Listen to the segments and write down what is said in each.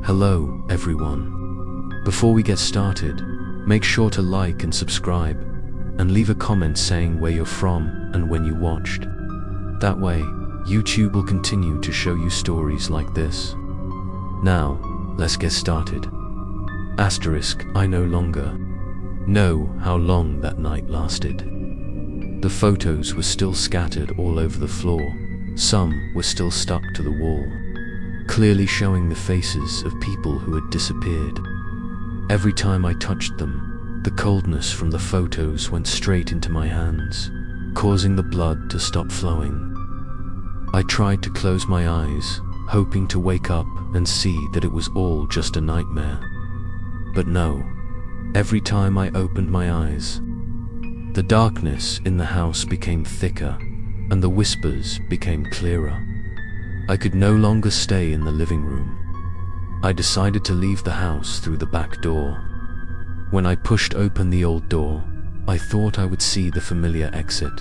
Hello, everyone. Before we get started, make sure to like and subscribe, and leave a comment saying where you're from and when you watched. That way, YouTube will continue to show you stories like this. Now, let's get started. Asterisk, I no longer know how long that night lasted. The photos were still scattered all over the floor. Some were still stuck to the wall, clearly showing the faces of people who had disappeared. Every time I touched them, the coldness from the photos went straight into my hands, causing the blood to stop flowing. I tried to close my eyes, hoping to wake up and see that it was all just a nightmare. But no, every time I opened my eyes, the darkness in the house became thicker, and the whispers became clearer. I could no longer stay in the living room. I decided to leave the house through the back door. When I pushed open the old door, I thought I would see the familiar exit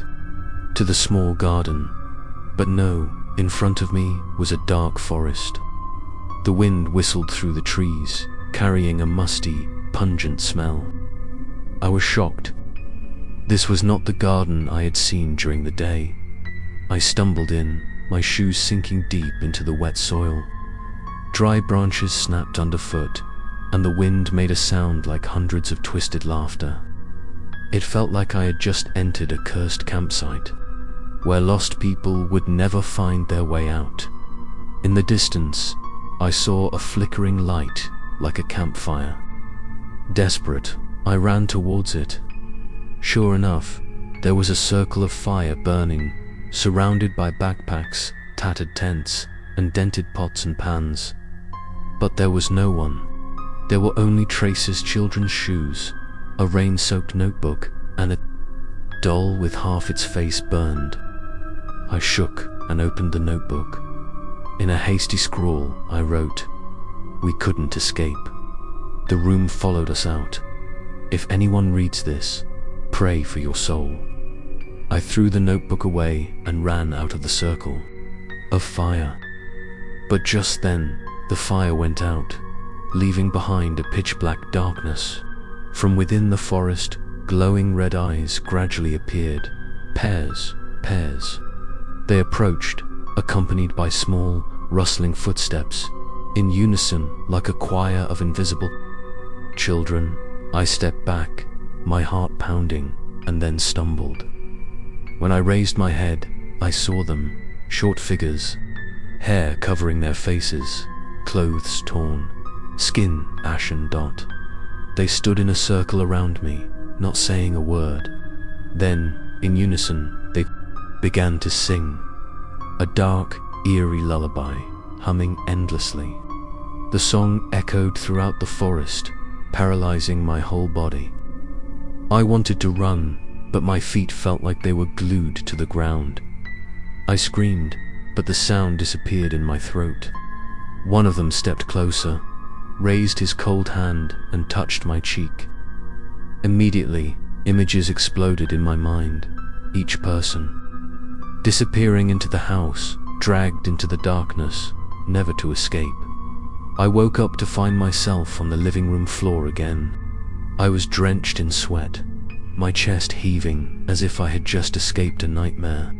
to the small garden. But no, in front of me was a dark forest. The wind whistled through the trees, carrying a musty, pungent smell. I was shocked. This was not the garden I had seen during the day. I stumbled in, my shoes sinking deep into the wet soil. Dry branches snapped underfoot, and the wind made a sound like hundreds of twisted laughter. It felt like I had just entered a cursed campsite, where lost people would never find their way out. In the distance, I saw a flickering light like a campfire. Desperate, I ran towards it. Sure enough, there was a circle of fire burning, surrounded by backpacks, tattered tents, and dented pots and pans. But there was no one. There were only Trace's children's shoes, a rain-soaked notebook, and a doll with half its face burned. I shook and opened the notebook. In a hasty scrawl, I wrote, "We couldn't escape. The room followed us out. If anyone reads this, pray for your soul." I threw the notebook away and ran out of the circle of fire. But just then, the fire went out, leaving behind a pitch-black darkness. From within the forest, glowing red eyes gradually appeared, pairs. They approached, accompanied by small, rustling footsteps, in unison like a choir of invisible children. I stepped back, my heart pounding, and then stumbled. When I raised my head, I saw them, short figures, hair covering their faces, clothes torn, skin ashen dot. They stood in a circle around me, not saying a word. Then, in unison, they began to sing, a dark, eerie lullaby, humming endlessly. The song echoed throughout the forest, paralyzing my whole body. I wanted to run, but my feet felt like they were glued to the ground. I screamed, but the sound disappeared in my throat. One of them stepped closer, raised his cold hand, and touched my cheek. Immediately, images exploded in my mind, each person disappearing into the house, dragged into the darkness, never to escape. I woke up to find myself on the living room floor again. I was drenched in sweat, my chest heaving as if I had just escaped a nightmare.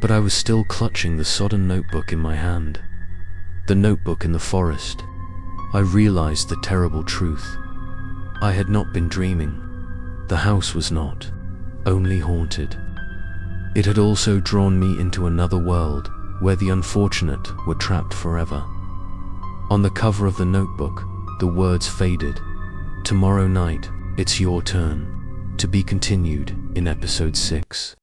But I was still clutching the sodden notebook in my hand. The notebook in the forest. I realized the terrible truth. I had not been dreaming. The house was not only haunted. It had also drawn me into another world where the unfortunate were trapped forever. On the cover of the notebook, the words faded. "Tomorrow night, it's your turn." To be continued in episode 6.